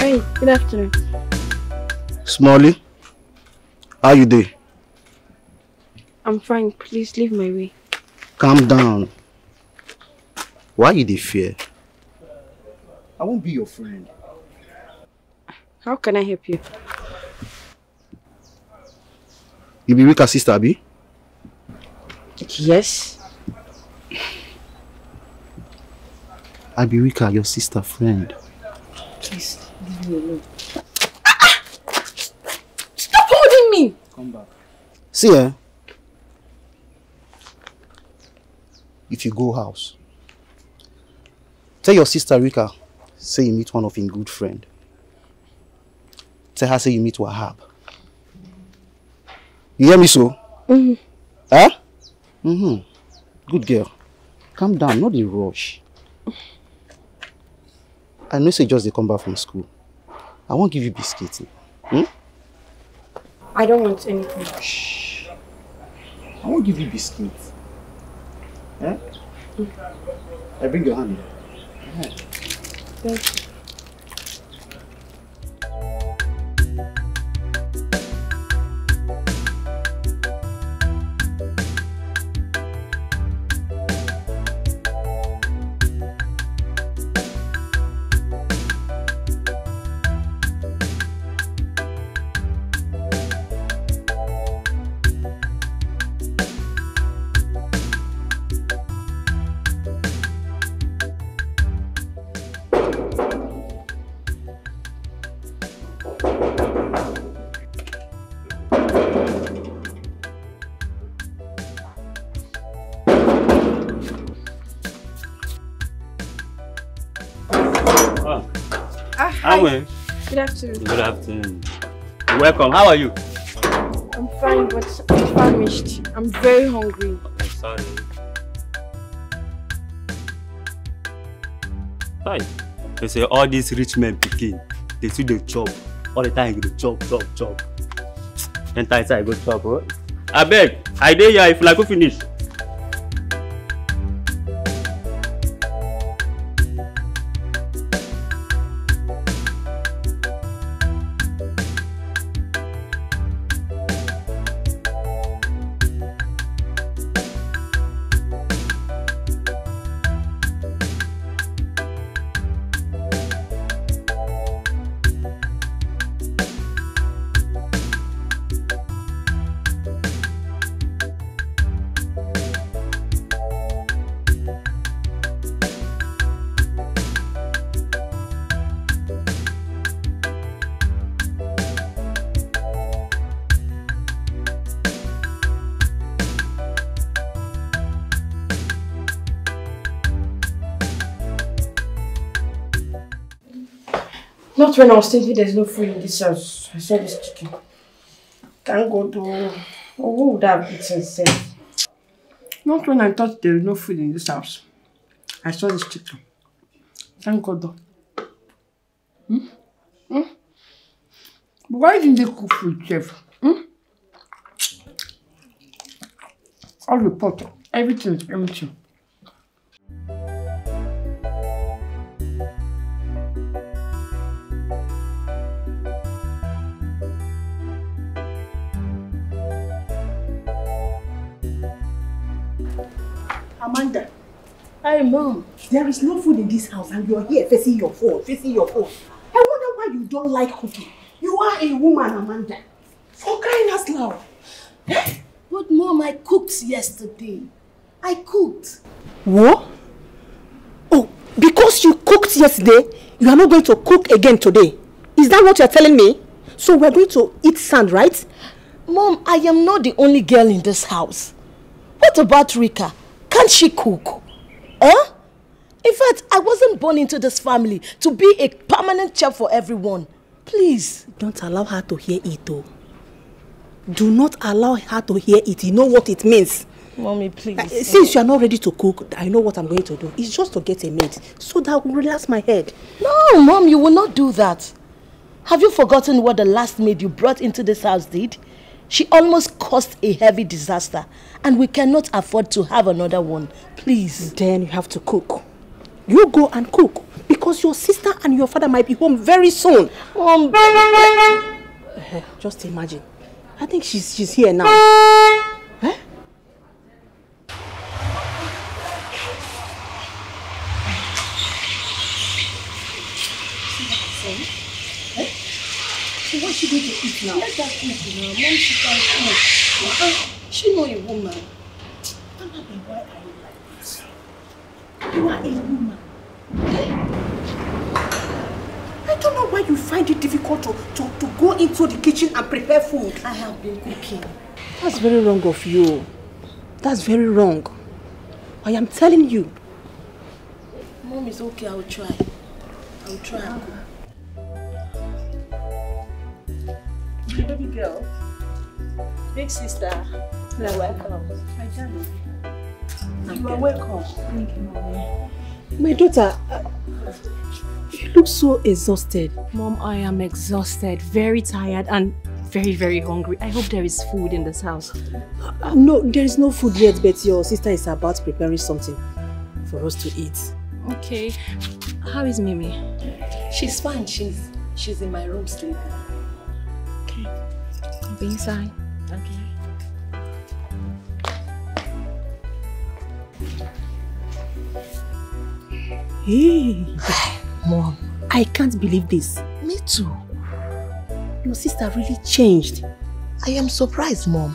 Hey, good afternoon. Smalley, how you doing? I'm fine. Please leave my way. Calm down. Why you dey fear? I won't be your friend. How can I help you? You be Rika's sister, Abi? Yes. I be Rika, your sister friend. Please leave me alone. Stop holding me! Come back. See, if you go house, tell your sister Rika, say you meet one of your good friend. Tell her say you meet Wahab. You hear me so? Huh? Good girl. Calm down, not the rush. I know say just they come back from school. I won't give you biscuits. I don't want anything. Shh. I won't give you biscuits. Eh? I bring your hand. Thank you. Good afternoon. Good afternoon. Welcome. How are you? I'm fine, but I'm famished. I'm very hungry. I'm sorry. Fine. They say all these rich men picking, they see the chop. All the time they chop. Enter inside, go chop. Huh? I beg. I dare you if you like to finish. Not when I was thinking there's no food in this house. I saw this chicken. Thank God. Oh, who would have eaten safe? Not when I thought there was no food in this house. I saw this chicken. Thank God though. Why didn't they cook food, chef? All the pot, everything is empty. Amanda. Hi, Mom. There is no food in this house and you're here facing your phone. I wonder why you don't like cooking. You are a woman, Amanda. For crying out loud. But Mom, I cooked yesterday. I cooked. What? Oh, because you cooked yesterday, you are not going to cook again today. Is that what you're telling me? So we're going to eat sand, right? Mom, I am not the only girl in this house. What about Rika? Can't she cook? Huh? In fact, I wasn't born into this family to be a permanent chef for everyone. Please. Don't allow her to hear it, though. Do not allow her to hear it. You know what it means. Mommy, please. Since you are not ready to cook, I know what I'm going to do. It's just to get a maid so that will relax my head. No, Mom, you will not do that. Have you forgotten what the last maid you brought into this house did? She almost caused a heavy disaster, and we cannot afford to have another one. Please. Then you have to cook. You go and cook. Because your sister and your father might be home very soon. Just imagine. I think she's here now. Eh? So what's she going to eat now? Let her eat now. Mom, she can't eat. She know a woman. Mama, why are you like this? You are a woman. I don't know why you find it difficult to go into the kitchen and prepare food. I have been cooking. That's very wrong of you. That's very wrong. I am telling you. Mom, it's okay. I'll try. I'll try. Baby girl. Big sister. You're welcome. My darling. You are welcome. Thank you, Mommy. My daughter, you look so exhausted. Mom, I am exhausted, very tired and very, very hungry. I hope there is food in this house. No, there is no food yet, but your sister is about preparing something for us to eat. Okay. How is Mimi? She's fine. She's in my room sleeping. Okay. I'll be inside. Okay. Hey, Mom, I can't believe this. Me too. Your sister really changed. I am surprised, Mom.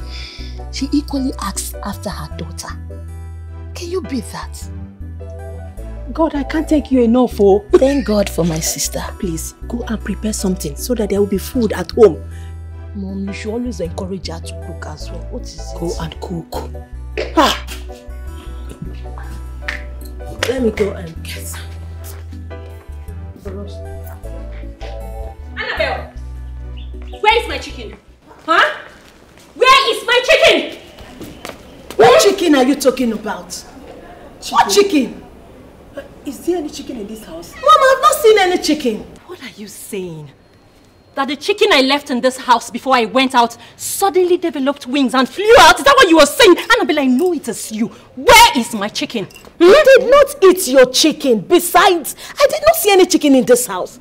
She equally asks after her daughter. Can you beat that? God, I can't thank you enough, oh. Thank God for my sister. Please, go and prepare something so that there will be food at home. Mom, you should always encourage her to cook as well. What is it? Go and cook. Ah! Let me go and get some. Annabelle! Where is my chicken? Huh? Where is my chicken? What chicken are you talking about? Chicken? What chicken? Is there any chicken in this house? Mom, I've not seen any chicken. What are you saying? That the chicken I left in this house before I went out suddenly developed wings and flew out? Is that what you were saying? Annabelle, I know it is you. Where is my chicken? You did not eat your chicken. Besides, I did not see any chicken in this house.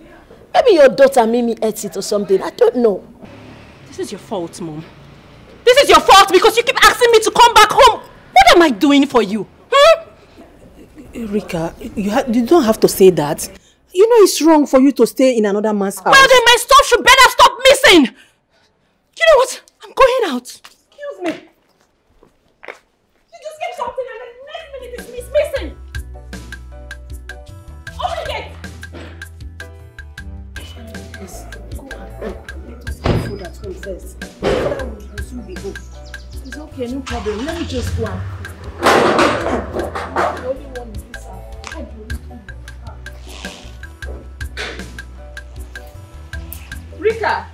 Maybe your daughter Mimi ate it or something. I don't know. This is your fault, Mom. This is your fault because you keep asking me to come back home. What am I doing for you? Rika, you don't have to say that. You know it's wrong for you to stay in another man's house. Well, then my stuff should better stop missing. You know what? I'm going out. Excuse me. You just get something and the next minute it's missing. Open the gate. Please, go and cook. Let us have food at home first. Father will soon be home. It's okay, no problem. Let me just go and cook. The only one in this house. I do it. Rika.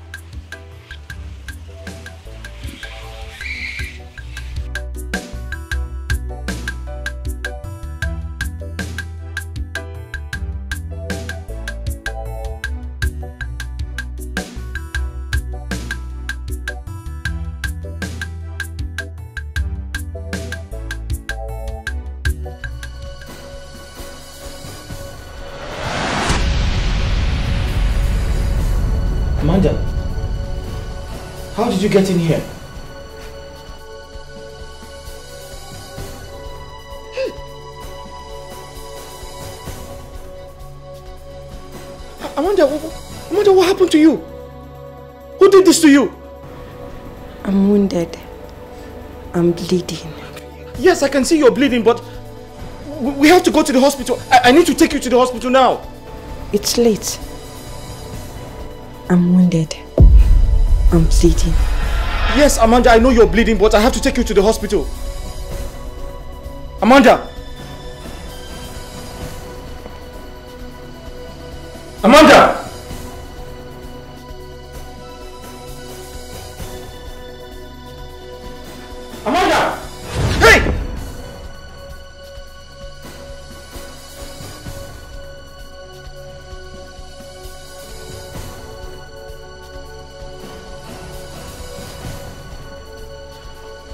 Amanda, how did you get in here? Amanda, what happened to you? Who did this to you? I'm wounded. I'm bleeding. Yes, I can see you're bleeding, but we have to go to the hospital. I need to take you to the hospital now. It's late. I'm wounded. I'm bleeding. Yes, Amanda, I know you're bleeding, but I have to take you to the hospital. Amanda! Amanda! Amanda! Hey!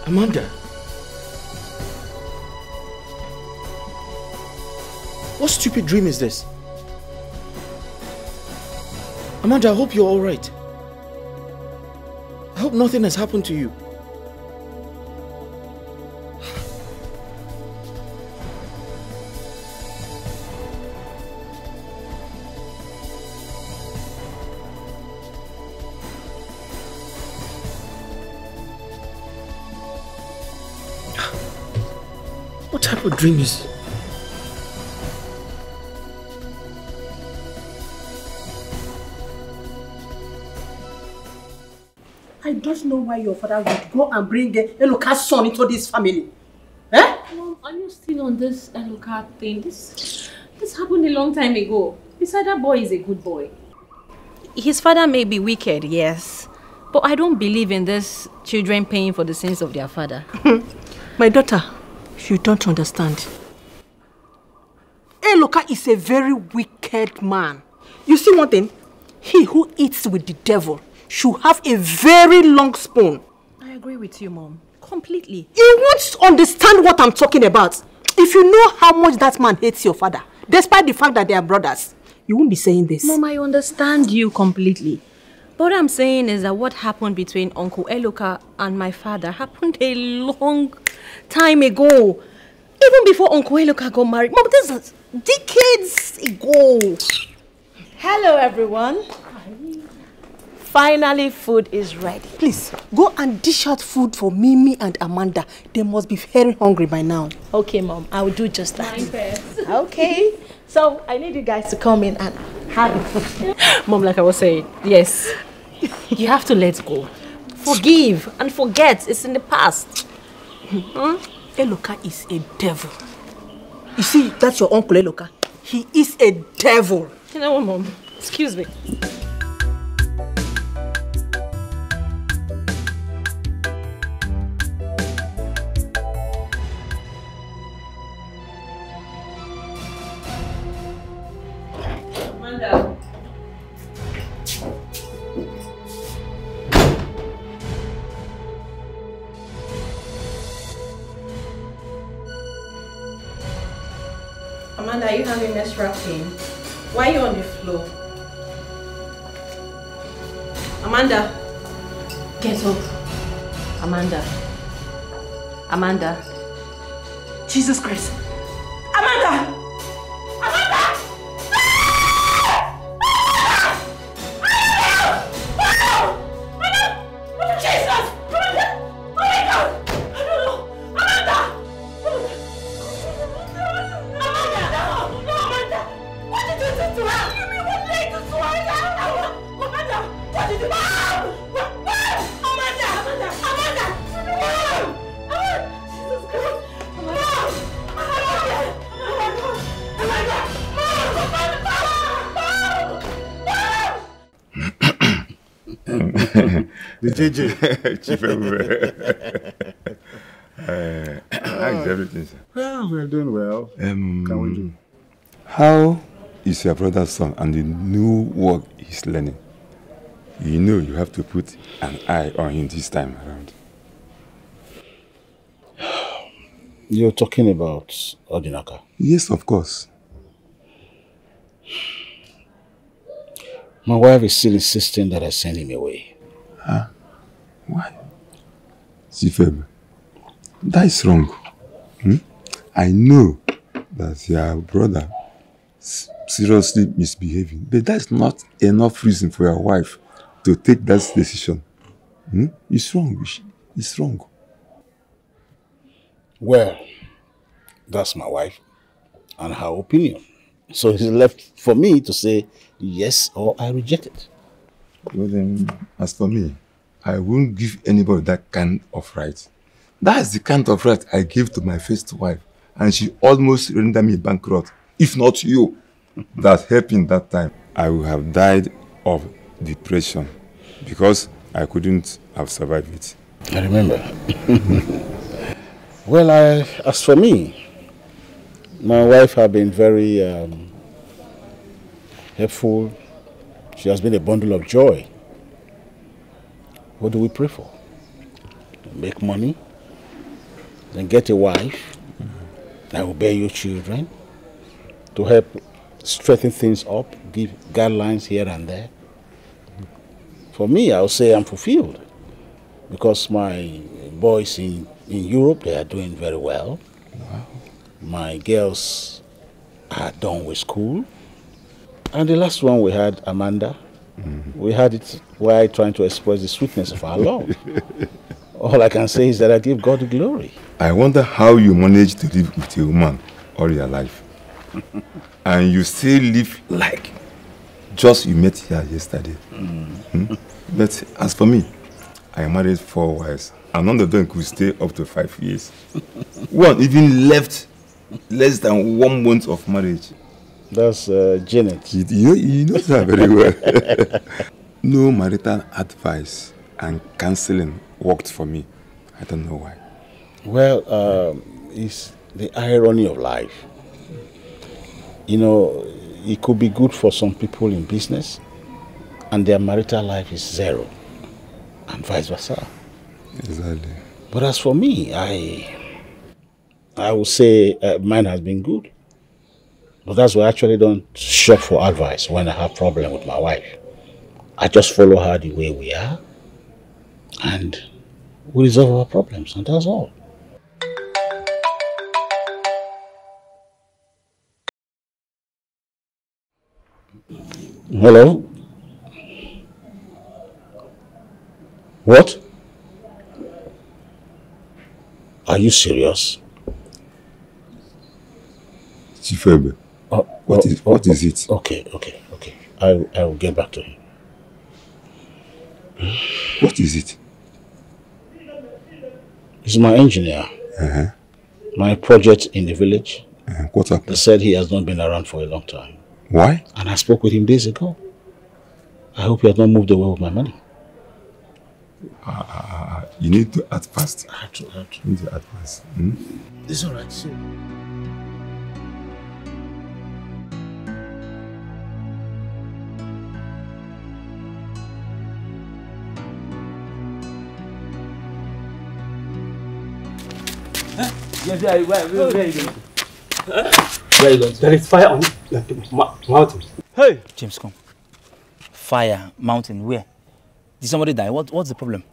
Amanda, what stupid dream is this? Amanda, I hope you're alright. I hope nothing has happened to you. What type of dream is... I don't know why your father would go and bring Eloka's son into this family. Eh? Mom, are you still on this Eloka thing? This happened a long time ago. Besides, that boy is a good boy. His father may be wicked, yes. But I don't believe in this children paying for the sins of their father. My daughter, you don't understand. Eloka is a very wicked man. You see one thing? He who eats with the devil should have a very long spoon. I agree with you, Mom. Completely. You won't understand what I'm talking about. If you know how much that man hates your father, despite the fact that they are brothers, you won't be saying this. Mom, I understand you completely. But what I'm saying is that what happened between Uncle Eloka and my father happened a long time ago. Even before Uncle Eloka got married. Mom, this is decades ago. Hello, everyone. Finally, food is ready. Please, go and dish out food for Mimi and Amanda. They must be very hungry by now. Okay, Mom, I will do just that. Okay, so I need you guys to come in and have it. Mom, like I was saying, yes, you have to let go. Forgive and forget. It's in the past. Eloka is a devil. You see, that's your uncle Eloka. He is a devil. You know what, Mom? Excuse me. Amanda, are you having menstrual pain? Why are you on the floor? Amanda, get up. Amanda. Amanda. Jesus Christ. Amanda! Amanda! Jesus! Amanda! Oh my God! I don't know. Amanda! Amanda! No, Amanda! What did you do to her? You mean what led to her? Amanda! What did you do? Amanda! Amanda! Amanda! Jesus Christ! The JJ. Chief everywhere. How is everything, sir? Well, we're doing well. Can we do? How is your brother's son and the new work he's learning? You know you have to put an eye on him this time around. You're talking about Odinaka? Yes, of course. My wife is still insisting that I send him away. Huh? Why? Sifeb, that is wrong. I know that your brother is seriously misbehaving, but that's not enough reason for your wife to take that decision. It's wrong. It's wrong. Well, that's my wife and her opinion. So it's left for me to say yes or I reject it. Well then, as for me, I won't give anybody that kind of right. That's the kind of right I gave to my first wife, and she almost rendered me bankrupt. If not you, that helped in that time, I would have died of depression because I couldn't have survived it. I remember. Well, as for me, my wife has been very helpful. She has been a bundle of joy. What do we pray for? To make money, then get a wife that will bear your children, to help straighten things up, give guidelines here and there. For me, I'll say I'm fulfilled. Because my boys in Europe, they are doing very well. Wow. My girls are done with school. And the last one we had, Amanda, we had it while trying to express the sweetness of our love. All I can say is that I give God the glory. I wonder how you manage to live with a woman all your life. And you still live like just you met her yesterday. But as for me, I married 4 wives, and none of them could stay up to 5 years. One even left less than 1 month of marriage. That's Janet. You know that very well. No marital advice and counseling worked for me. I don't know why. Well, it's the irony of life. You know, it could be good for some people in business, and their marital life is 0. And vice versa. Exactly. But as for me, I would say mine has been good. But that's why I actually don't shop for advice when I have problem with my wife. I just follow her the way we are, and we resolve our problems, and that's all. Hello? What? Are you serious? Chifebe, what is it? Okay. I will get back to him. What is it? He's my engineer. My project in the village. What happened? They said he has not been around for a long time. Why? And I spoke with him days ago. I hope he has not moved away with my money. You need to act fast. I have to. You need to act fast. It's alright, so. Where are you going? Where are you going? There is fire on the mountain. Hey! James, come. Fire, mountain, where? Did somebody die? What's the problem?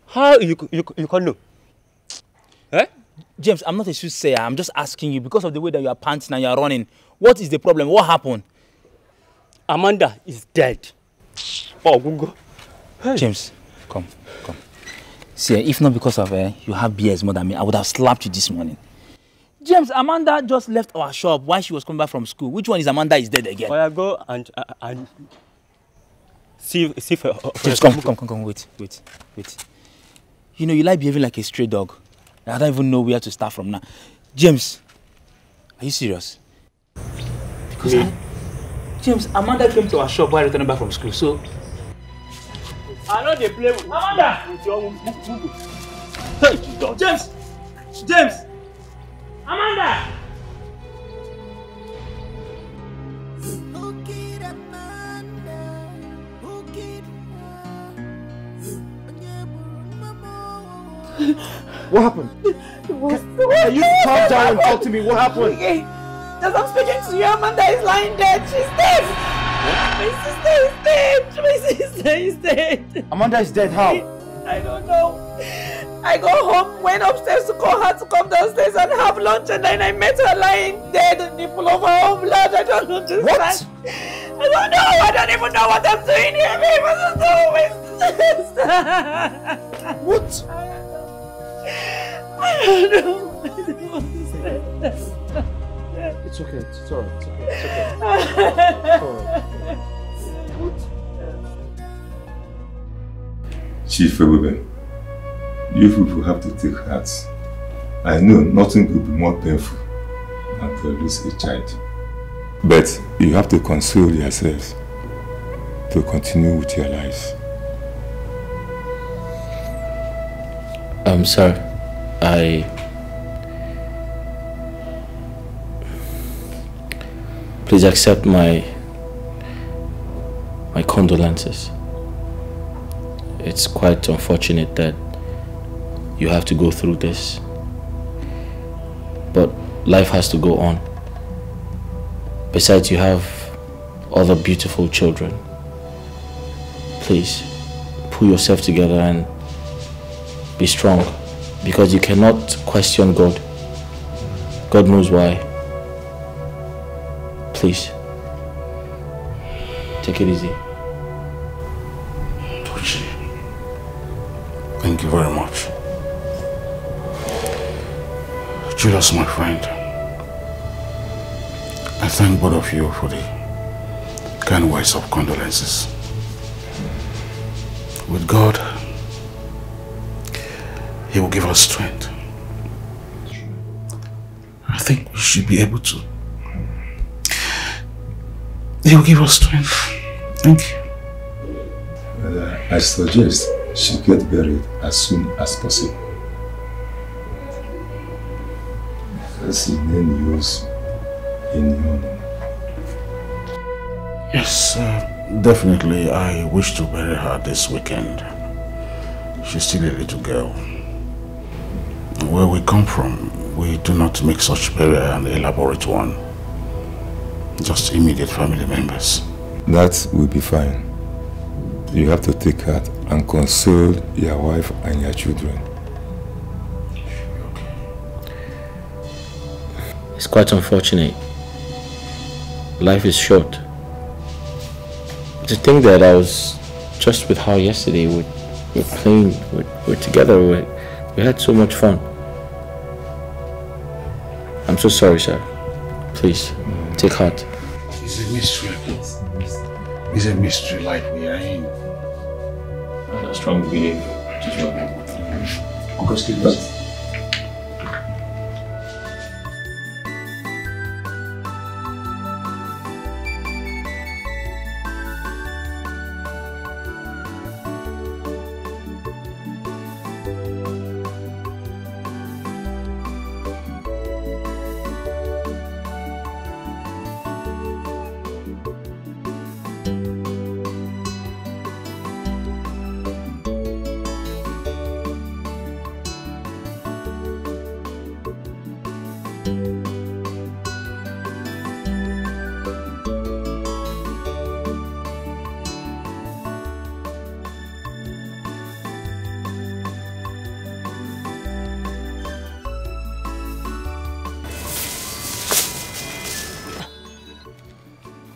How you can't know? James, I'm not a soothsayer. I'm just asking you because of the way that you are panting and you are running. What is the problem? What happened? Amanda is dead. Oh, Gungo. Hey. James, come. See, if not because of you have beers more than me, I would have slapped you this morning. James, Amanda just left our shop while she was coming back from school. Which one is Amanda is dead again? I go and see her. James, come, wait. You know, you like behaving like a stray dog. I don't even know where to start from now. James, are you serious? Because James, Amanda came to our shop while returning back from school, so... I know they play with Amanda! With your Hey, James! Amanda! What happened? Can you calm down and talk to me? What happened? Okay. As I'm speaking to you, Amanda is lying dead. She's dead. My sister is dead. Amanda is dead. How? I don't know. I go home, went upstairs to call her to come downstairs and have lunch, and then I met her lying dead in the pool of her own blood. I don't understand. What? I don't know. I don't even know what I'm doing here. What? I don't know. I don't understand. It's okay. It's alright. It's okay. Chief Ebube, you people have to take heart. I know nothing could be more painful than to lose a child. But you have to console yourselves to continue with your lives. Sir, please accept my condolences. It's quite unfortunate that you have to go through this, but life has to go on. Besides, you have other beautiful children. please, pull yourself together and be strong. Because you cannot question God. God knows why. Please. Take it easy. Tochi, thank you very much. Julius, my friend, I thank both of you for the kind words of condolences. With God, He will give us strength. I think we should be able to. He will give us strength. Thank you. Well, I suggest she get buried as soon as possible. That's the name used in your. Yes, definitely. I wish to bury her this weekend. She's still a little girl. Where we come from, we do not make such burial an elaborate one. Just immediate family members. That will be fine. You have to take heart and console your wife and your children. It's quite unfortunate. Life is short. To think that I was just with her yesterday, we're playing, we're together, we had so much fun. I'm so sorry, sir. Please, take heart. It's a mystery. It's a mystery like we are in. I strongly believe. Uncle Steve.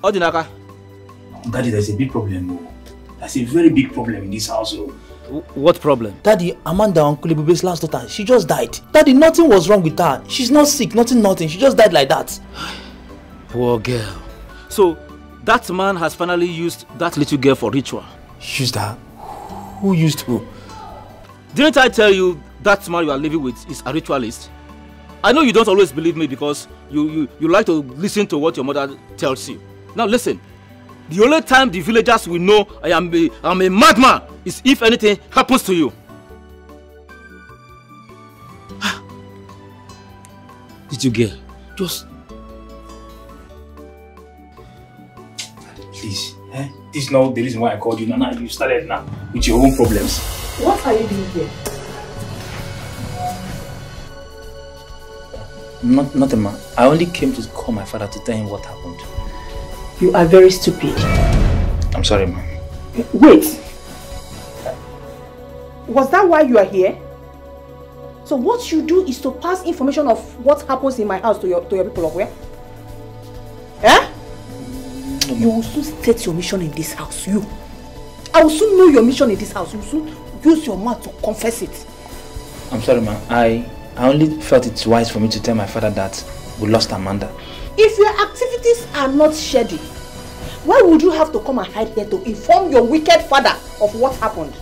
Odinaka. Daddy, there's a big problem. There's a very big problem in this house. What problem? Daddy, Amanda, Uncle Ibube's last daughter, she just died. Daddy, nothing was wrong with her. She's not sick, nothing. She just died like that. Poor girl. So, that man has finally used that little girl for ritual. Used her? Who used who? Didn't I tell you that man you are living with is a ritualist? I know you don't always believe me because you like to listen to what your mother tells you. Now listen, the only time the villagers will know I am a madman is if anything happens to you. Little girl, just... Please, this is not the reason why I called you. Now you started now with your own problems. What are you doing here? Nothing, ma. I only came to call my father to tell him what happened. You are very stupid. I'm sorry, ma. Wait. Was that why you are here? So what you do is to pass information of what happens in my house to your people of where? Eh? No, you will soon state your mission in this house. I will soon know your mission in this house. You will soon use your mouth to confess it. I'm sorry, ma. I only felt it's wise for me to tell my father that we lost Amanda. If your activities are not shady, why would you have to come and hide here to inform your wicked father of what happened?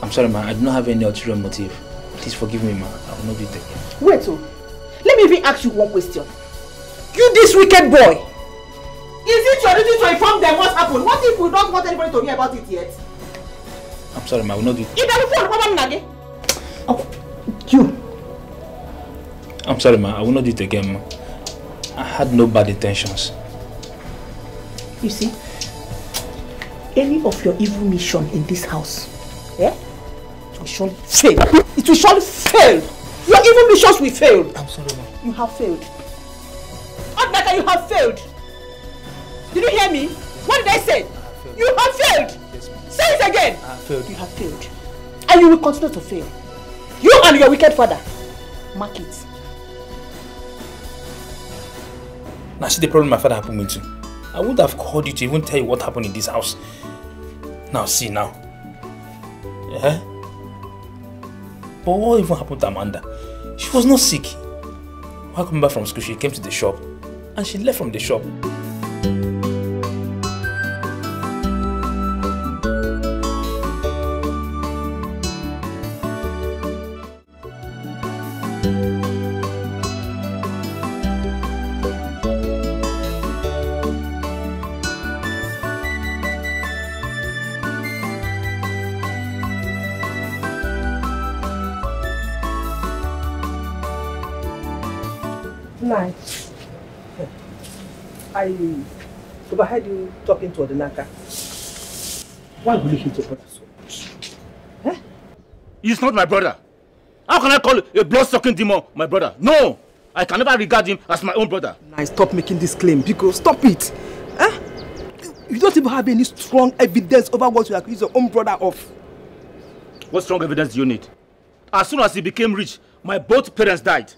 I'm sorry, ma. I do not have any ulterior motive. Please forgive me, ma. I will not do it again. Wait, so let me even ask you one question. You, this wicked boy, is it your duty to inform them what happened? What if we don't want anybody to hear about it yet? I'm sorry, ma. I will not do it. You. I'm sorry, ma. I will not do it again, ma. I had no bad intentions. You see, any of your evil mission in this house, it will surely fail. It will surely fail. Your evil missions will fail. I'm sorry, ma. You have failed. Adnaka, you have failed. Did you hear me? What did I say? You have failed! Yes, ma'am. Say it again! I have failed. You have failed. And you will continue to fail. You and your wicked father. Mark it. Now see the problem my father had put me into. I wouldn't have called you to even tell you what happened in this house. Now see now. Yeah? But what even happened to Amanda? She was not sick. When I came back from school, she came to the shop and she left from the shop. Nice. I overheard you talking to Odinaka. Why will you hit your brother so much? Eh? He's not my brother. How can I call a blood-sucking demon my brother? No! I can never regard him as my own brother. Nice, stop making this claim, because stop it. Eh? You don't even have any strong evidence over what you accuse your own brother of. What strong evidence do you need? As soon as he became rich, my both parents died.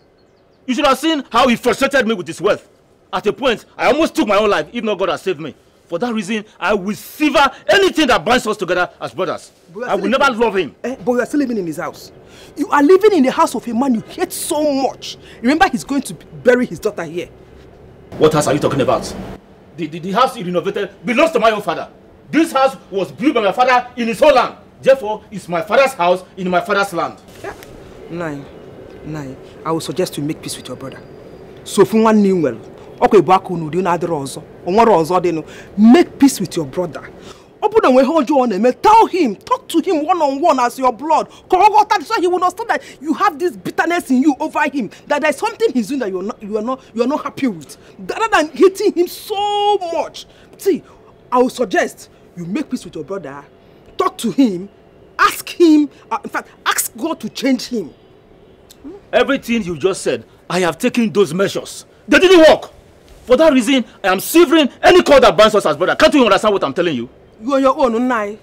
You should have seen how he frustrated me with his wealth. At a point, I almost took my own life, if not God has saved me. For that reason, I will sever anything that binds us together as brothers. I will never love him. But you are still living in his house. You are living in the house of a man you hate so much. Remember, he's going to bury his daughter here. What house are you talking about? The house he renovated belongs to my own father. This house was built by my father in his own land. Therefore, it's my father's house in my father's land. Yeah. Nine. I will suggest you make peace with your brother. So if you want new well, okay, make peace with your brother. Tell him, talk to him one-on-one as your blood. So he will understand that you have this bitterness in you over him. That there's something he's doing that you are not happy with. Rather than hating him so much. See, I will suggest you make peace with your brother. Talk to him. Ask him. In fact, ask God to change him. Everything you just said, I have taken those measures. They didn't work. For that reason, I am severing any cord that binds us as brothers. Can't you understand what I'm telling you? You on your own, Unai.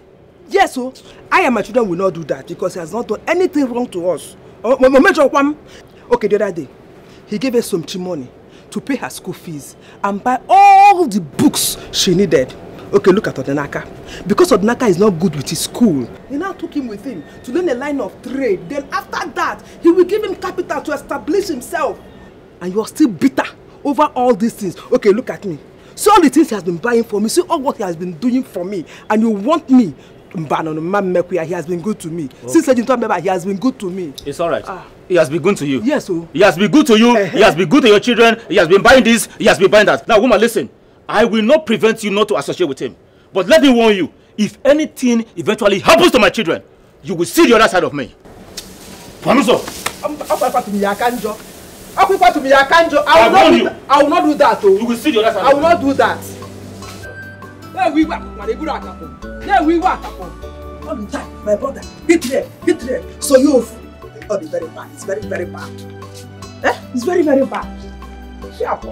Yes, so I and my children will not do that because he has not done anything wrong to us. Okay, the other day, he gave us some money to pay her school fees and buy all the books she needed. Okay, look at Odinaka. Because Odinaka is not good with his school, he now took him with him to learn a line of trade. Then after that, he will give him capital to establish himself. And you are still bitter over all these things. Okay, look at me. See all the things he has been buying for me. See all what he has been doing for me. And you want me. He has been good to me. Okay. Since he has been good to me. It's alright. He has been good to you. Yes, sir. He has been good to you. He has been good to your children. He has been buying this. He has been buying that. Now, woman, listen. I will not prevent you not to associate with him. But let me warn you. If anything eventually happens to my children, you will see the other side of me. Panuso. I will not do that. Oh. You will see the other side. I will not do that. All the time, my brother, hit there. So you will be very bad. It's very, very bad. It's very, very bad. Sharp.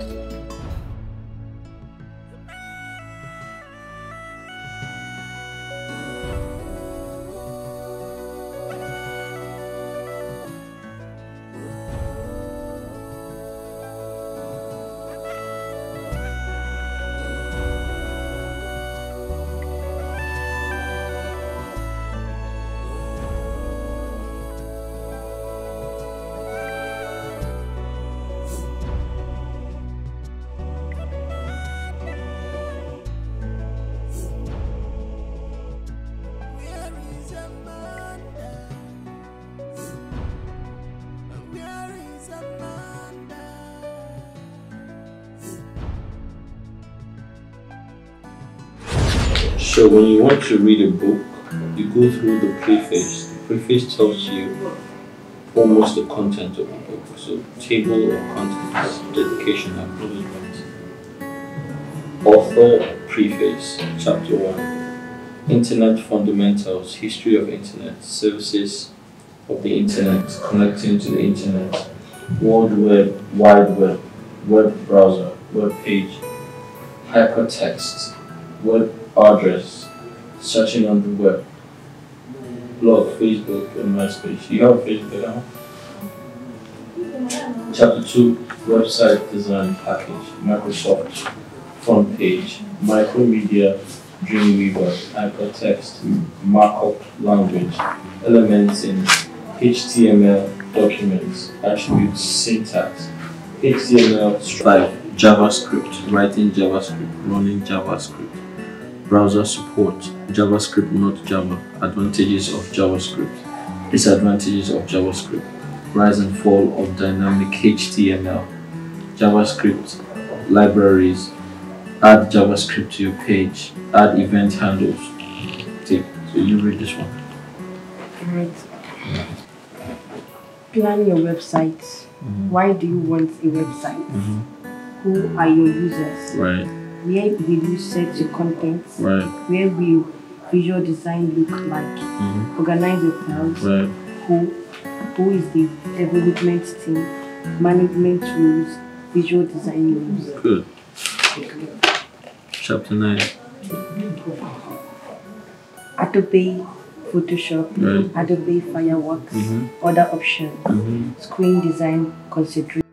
So when you want to read a book, you go through the preface. The preface tells you almost the content of the book. So table of contents, dedication, acknowledgement. Author preface, chapter 1. Internet fundamentals, history of internet, services of the internet, connecting to the internet, World Web, Wide Web, web browser, web page, hypertext, web address, searching on the web. Blog, Facebook, and MySpace. You have Facebook now? Chapter 2, website design package. Microsoft front page. Micromedia, Dreamweaver, hypertext, markup language, elements in HTML documents, attributes, syntax, HTML, 5, JavaScript, writing JavaScript, running JavaScript, browser support, JavaScript, not Java, advantages of JavaScript, disadvantages of JavaScript, rise and fall of dynamic HTML, JavaScript, libraries, add JavaScript to your page, add event handles. Take, so you read this one. Right. Plan your website. Why do you want a website? Who are your users? Right. Where will you set your content? Right. Where will visual design look like? Organize your files. Right. Who is the development team? Management rules, visual design rules. Good. Chapter 9. Adobe Photoshop, Right. Adobe Fireworks, other options, screen design consideration.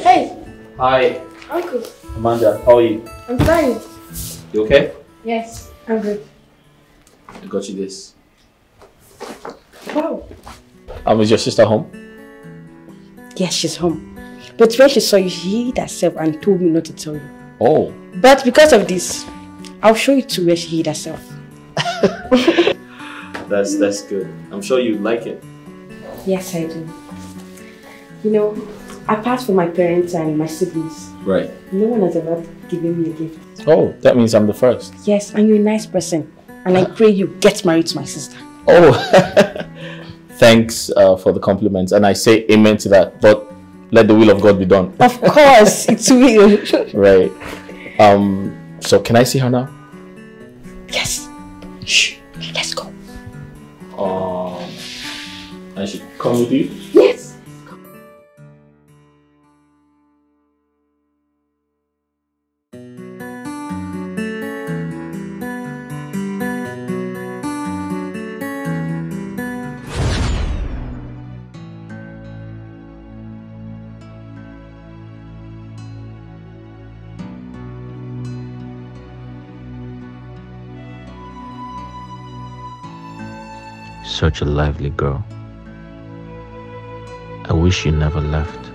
Hey! Hi. Uncle. Amanda, how are you? I'm fine. You okay? Yes, I'm good. I got you this. Wow. Is your sister home? Yes, she's home. But when she saw you, she hid herself and told me not to tell you. Oh. But because of this, I'll show you to where she hid herself. That's good. I'm sure you like it. Yes, I do. You know, apart from my parents and my siblings, Right. no one has ever given me a gift. Oh, that means I'm the first. Yes, and you're a nice person. And I pray you get married to my sister. Oh, thanks for the compliments. And I say amen to that. But let the will of God be done. Of course, it's will. Right. So can I see her now? Yes. Shh. Let's go. I should come with you? Yes. Such a lively girl. I wish you never left.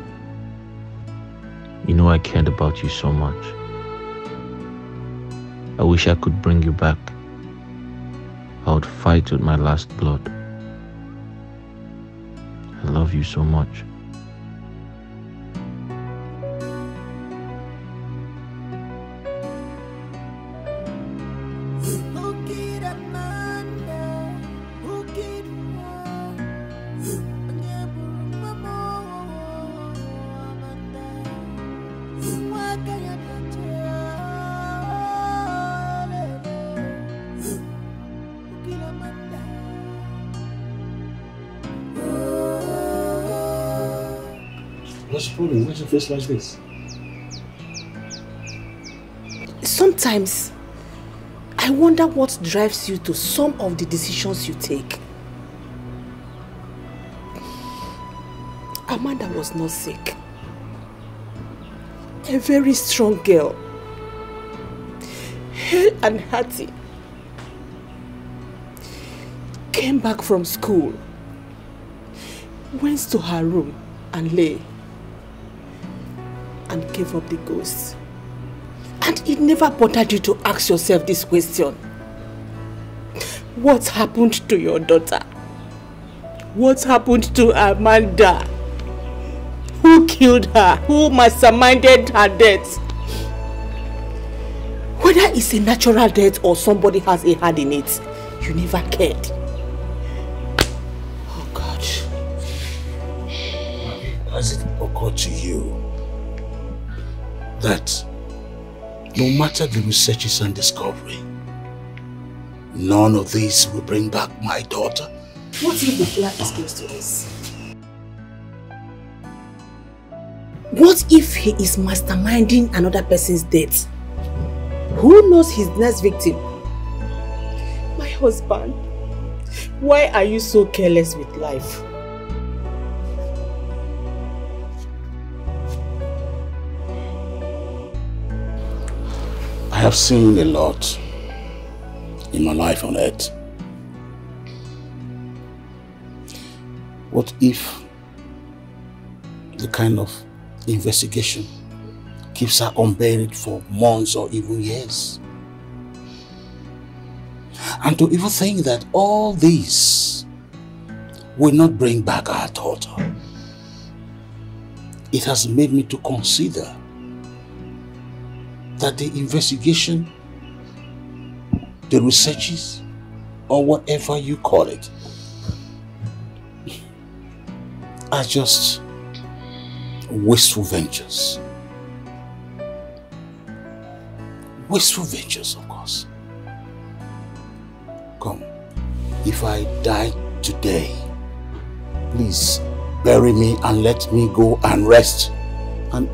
You know I cared about you so much. I wish I could bring you back. I would fight with my last blood. I love you so much. What's the problem? Why's your face like this? Sometimes, I wonder what drives you to some of the decisions you take. Amanda was not sick. A very strong girl. Hale and hearty. Came back from school. Went to her room and lay. And gave up the ghost. And it never bothered you to ask yourself this question. What happened to your daughter? What happened to Amanda? Who killed her? Who masterminded her death? Whether it's a natural death or somebody has a hand in it, you never cared. Oh God. Has it occurred to you that no matter the researches and discovery, none of these will bring back my daughter? What if the killer is close to us? What if he is masterminding another person's death? Who knows his next victim? My husband, why are you so careless with life? I have seen a lot in my life on earth. What if the kind of investigation keeps her unburied for months or even years? And to even think that all this will not bring back our daughter, it has made me to consider that the investigation, the researches, or whatever you call it, are just wasteful ventures. Wasteful ventures, of course. Come, if I die today, please bury me and let me go and rest. And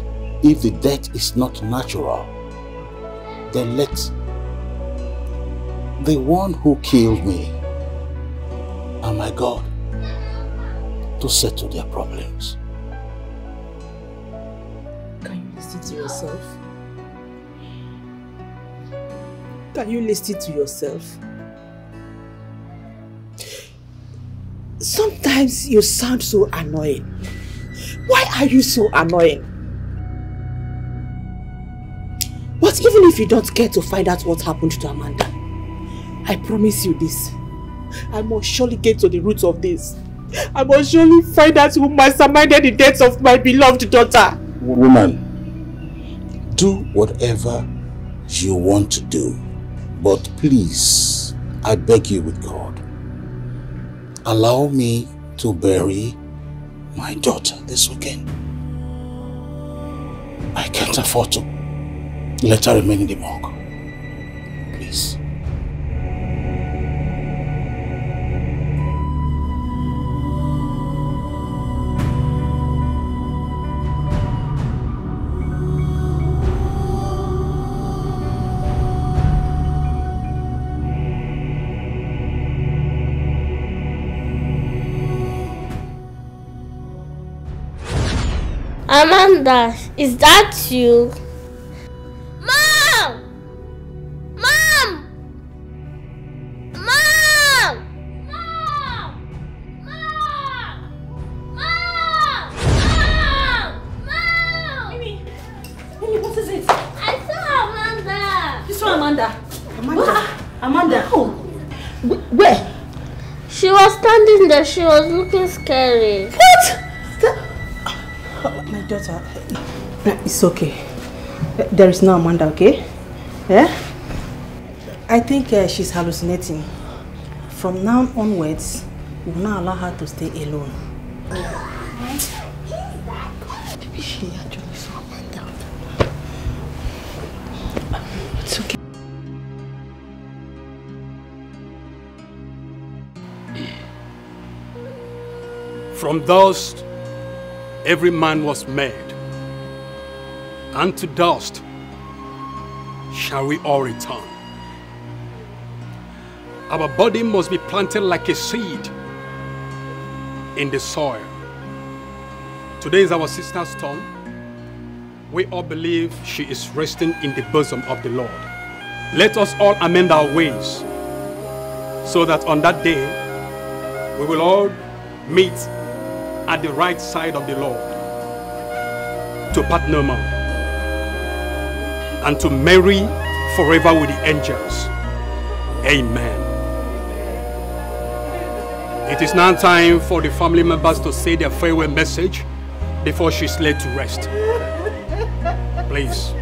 if the death is not natural, then let the one who killed me and my God to settle their problems. Can you listen to yourself? Can you listen to yourself? Sometimes you sound so annoying. Why are you so annoying? But even if you don't care to find out what happened to Amanda, I promise you this. I must surely get to the roots of this. I must surely find out who masterminded the death of my beloved daughter. Woman, do whatever you want to do. But please, I beg you with God, allow me to bury my daughter this weekend. I can't afford to let her remain in the morgue. Please. Amanda, is that you? Mom! Mom! Mom! Mom! Mom! Mom! Mom! Mimi, what is it? I saw Amanda. You saw Amanda? Amanda? Oh. Where? She was standing there. She was looking scary. What? My daughter, it's okay. There is no Amanda, okay? Yeah? I think she's hallucinating. From now onwards, we will not allow her to stay alone. Maybe she actually saw Amanda. It's okay. From dust, every man was made, and to dust shall we all return. Our body must be planted like a seed in the soil. Today is our sister's turn. We all believe she is resting in the bosom of the Lord. Let us all amend our ways, so that on that day we will all meet at the right side of the Lord, to part no more, and to marry forever with the angels. Amen. It is now time for the family members to say their farewell message before she's laid to rest. Please.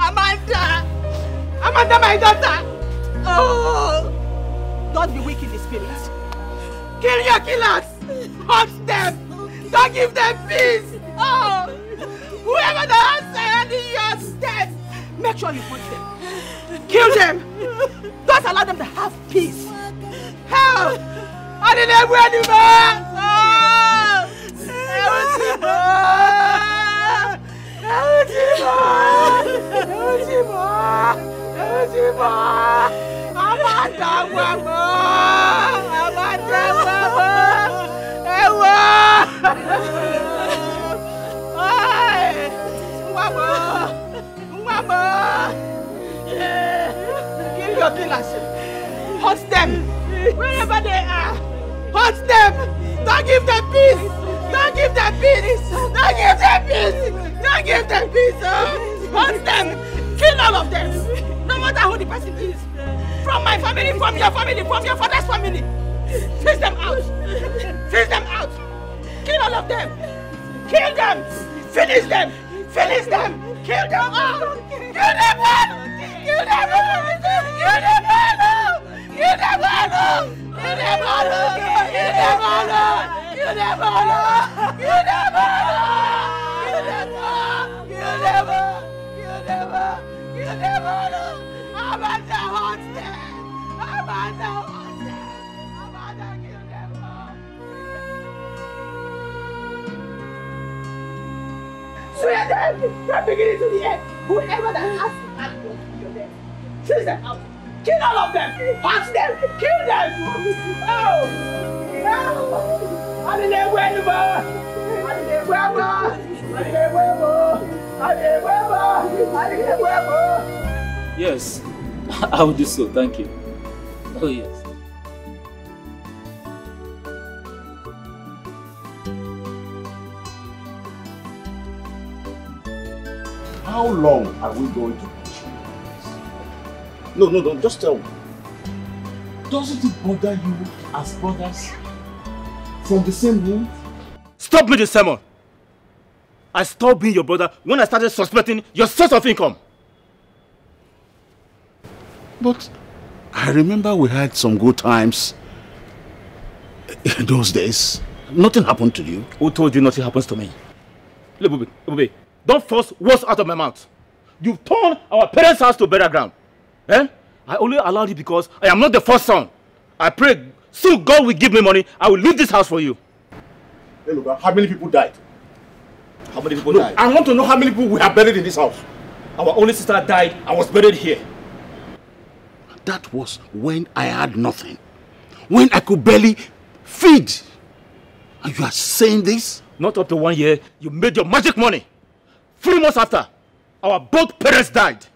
Amanda! Amanda, my daughter! Oh! Don't be weak in the spirit. Kill your killers! Hunt them! Don't give them peace! Oh! Whoever that has hand in your stead, make sure you hunt them. Kill them! Don't allow them to have peace! Help! I didn't have anymore! Kill your killers! Hunt them! Wherever they are! Hunt them! Don't give them peace! Don't give them peace! Don't give them peace! Don't give them peace! Hunt them! Kill all of them! No matter who the person is! From my family, from your father's family! Fish them out! Fish them out! Kill all of them! Kill them! Finish them! Finish them! Kill them all! Kill them all! Kill them all! Kill them all! Kill them all! Kill them all! Kill them all! Kill them all! Kill them all! Kill them all! Kill them all! Kill them all! Kill them all! Amanda wants them! Amanda wants them! Amanda, kill them all! Swear them from beginning to the end! Whoever that has to act will kill them! Chase them out! Kill all of them! Hunt them! Kill them! Oh! Yes, I will do so, thank you. Oh yes. How long are we going to continue this? No, just tell me. Doesn't it bother you as brothers from the same womb? Stop me this sermon! I stopped being your brother when I started suspecting your source of income. But I remember we had some good times in those days. Nothing happened to you. Who told you nothing happens to me? Look, Bube, don't force words out of my mouth. You've turned our parents' house to burial ground. Eh? I only allowed it because I am not the first son. I pray soon God will give me money. I will leave this house for you. Hey, look, how many people died? How many people died? I want to know how many people we have buried in this house. Our only sister died and was buried here. That was when I had nothing. When I could barely feed. And you are saying this? Not up to 1 year, you made your magic money. 3 months after, our both parents died.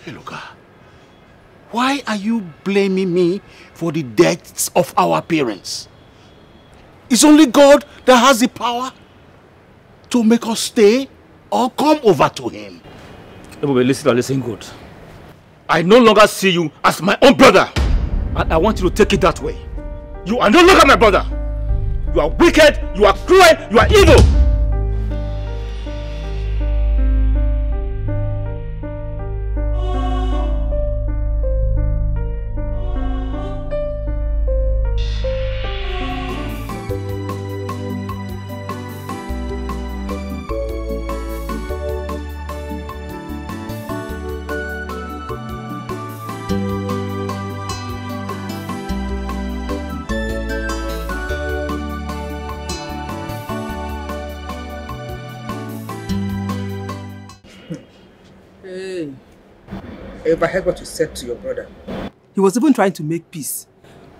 Hey, look, why are you blaming me for the deaths of our parents? It's only God that has the power to make us stay or come over to him. Everybody listen good. I no longer see you as my own brother. And I want you to take it that way. You are no longer my brother. You are wicked, you are cruel, you are evil. I heard what you said to your brother. He was even trying to make peace.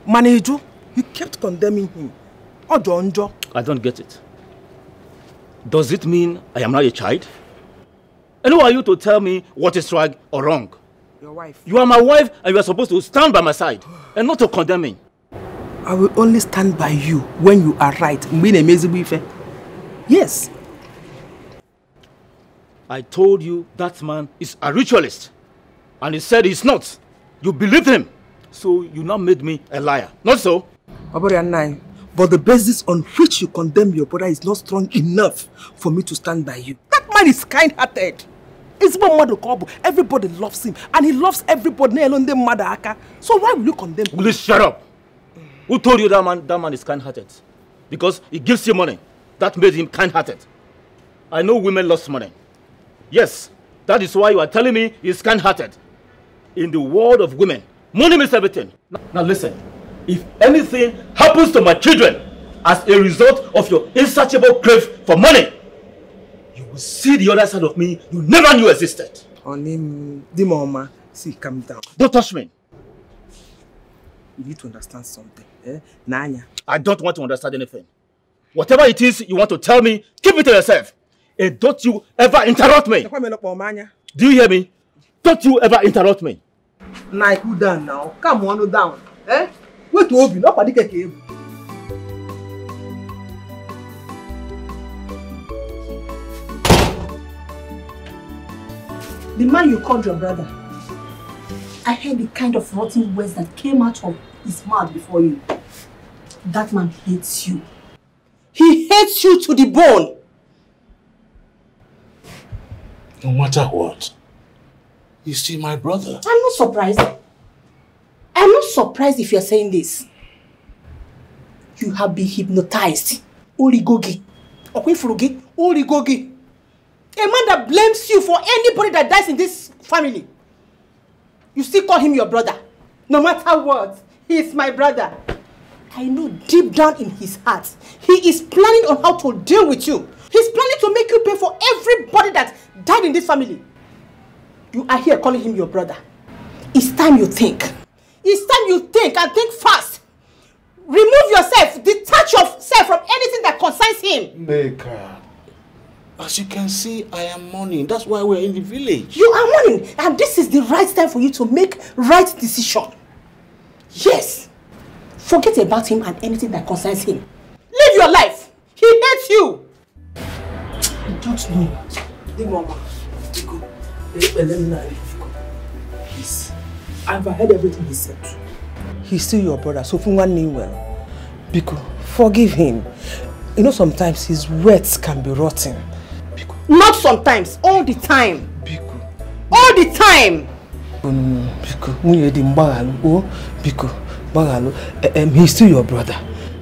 Manejo, you kept condemning him. Ojo. I don't get it. Does it mean I am not a child? And who are you to tell me what is right or wrong? Your wife. You are my wife and you are supposed to stand by my side and not to condemn me. I will only stand by you when you are right. Yes. I told you that man is a ritualist. And he said he's not. You believed him. So you now made me a liar. Not so? But the basis on which you condemn your brother is not strong enough for me to stand by you. That man is kind-hearted. Everybody loves him, and he loves everybody. So why will you condemn him? Please shut up. Who told you that man is kind-hearted? Because he gives you money. That made him kind-hearted. I know women lost money. Yes, that is why you are telling me he's kind-hearted. In the world of women, money means everything. Now listen, if anything happens to my children as a result of your insatiable crave for money, you will see the other side of me you never knew existed. Dimoma, see, calm down. Don't touch me. You need to understand something. Nanya. I don't want to understand anything. Whatever it is you want to tell me, keep it to yourself. And don't you ever interrupt me. Do you hear me? Don't you ever interrupt me. Nah, cool down now. Come on, down. Wait to open. Nobody can hear. The man you called your brother, I heard the kind of rotten words that came out of his mouth before you. That man hates you. He hates you to the bone. No matter what, he's still my brother. I'm not surprised. I'm not surprised if you're saying this. You have been hypnotized. Oligogi. Okwefurugi. Oligogi. A man that blames you for anybody that dies in this family. You still call him your brother. No matter what, he is my brother. I know deep down in his heart, he is planning on how to deal with you. He's planning to make you pay for everybody that died in this family. You are here calling him your brother. It's time you think. It's time you think and think fast. Remove yourself, detach yourself from anything that concerns him. Maker, as you can see, I am mourning. That's why we're in the village. You are mourning, and this is the right time for you to make right decision. Yes. Forget about him and anything that concerns him. Live your life. He hates you. I don't know. Please. I've heard everything he said. He's still your brother, so from one name well. Biko, forgive him. You know, sometimes his words can be rotten. Biko. Not sometimes, all the time. Biko. All the time. Biko, Biko, he's still your brother.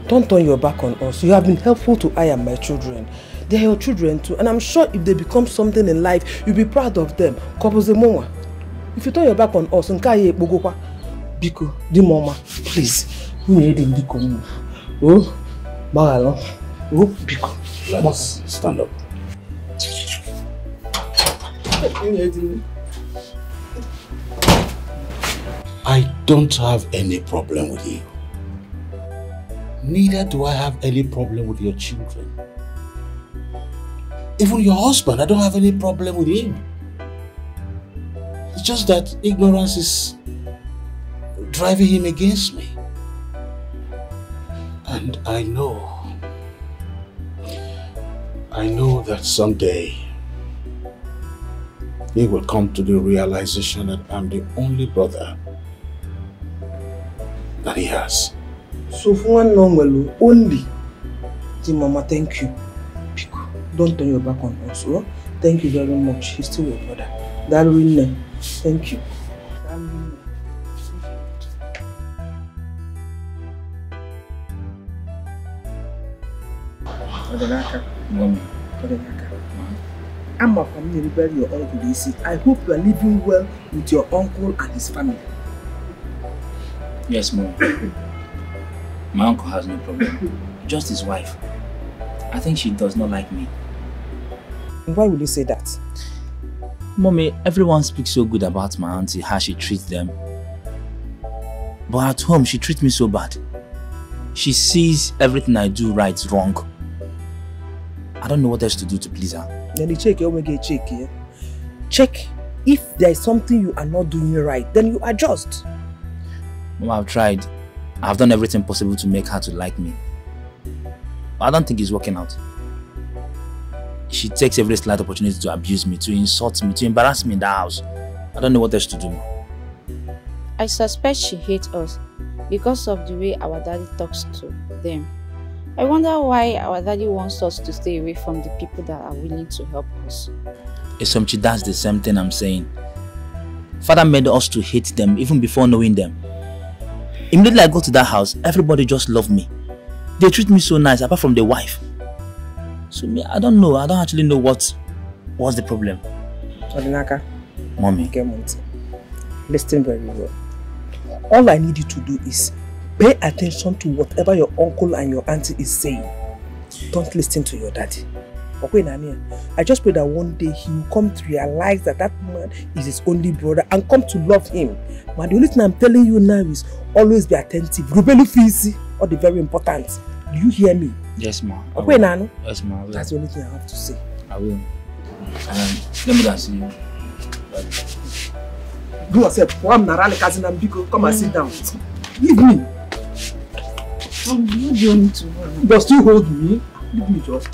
Don't turn your back on us. You have been helpful to I and my children. They are your children too, and I'm sure if they become something in life, you'll be proud of them. If you turn your back on us, Biko, di mama, please. Oh, Bagalo. Oh, Biko. Let's stand up. I don't have any problem with you. Neither do I have any problem with your children. Even your husband, I don't have any problem with him. It's just that ignorance is driving him against me. And I know that someday he will come to the realization that I'm the only brother that he has. So for one normal, only. Mama, thank you. Don't turn your back on us. Oh? Thank you very much. He's still your brother. Thank you. Mommy. I'm a family rebel your uncle DC. I hope you are living well with your uncle and his family. Yes, Mom. My uncle has no problem. Just his wife. I think she does not like me. Why will you say that? Mommy, everyone speaks so good about my auntie, how she treats them. But at home, she treats me so bad. She sees everything I do right wrong. I don't know what else to do to please her. Then check here. Check if there is something you are not doing right, then you adjust. Mom, I've tried. I've done everything possible to make her to like me. But I don't think it's working out. She takes every slight opportunity to abuse me, to insult me, to embarrass me in the house. I don't know what else to do. I suspect she hates us because of the way our daddy talks to them. I wonder why our daddy wants us to stay away from the people that are willing to help us. Esomchi, that's the same thing I'm saying. Father made us to hate them even before knowing them. Immediately I go to that house, everybody just love me. They treat me so nice, apart from the wife. So me, I don't know. I don't actually know what's the problem. Odinaka. Mommy. Listen very well. All I need you to do is pay attention to whatever your uncle and your auntie is saying. Don't listen to your daddy. Okay, Nani, I just pray that one day he will come to realize that that man is his only brother and come to love him. But the only thing I'm telling you now is always be attentive. Rubelu Fisi, all the very important. Do you hear me? Yes, ma. Okay, Nano? Yes, ma. That's the only thing I have to say. I will. Let me see you. Do yourself. Come and sit down. Leave me. You don't need to worry. You still hold me. Leave me, just.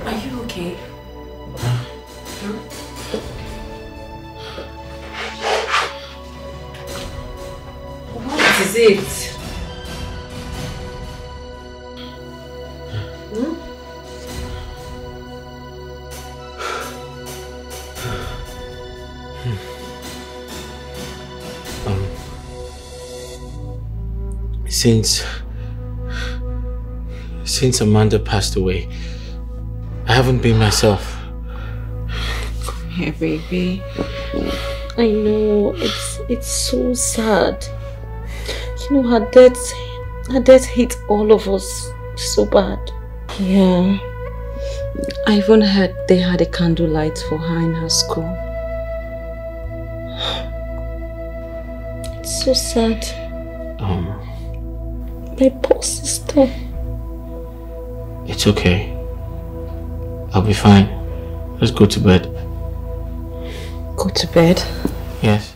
Are you okay? What is it? Since Amanda passed away, I haven't been myself. Come here, baby. I know it's so sad. You know, her death hit all of us so bad. Yeah. I even heard they had a candlelight for her in her school. It's so sad. My poor sister. It's okay. I'll be fine. Let's go to bed. Go to bed? Yes.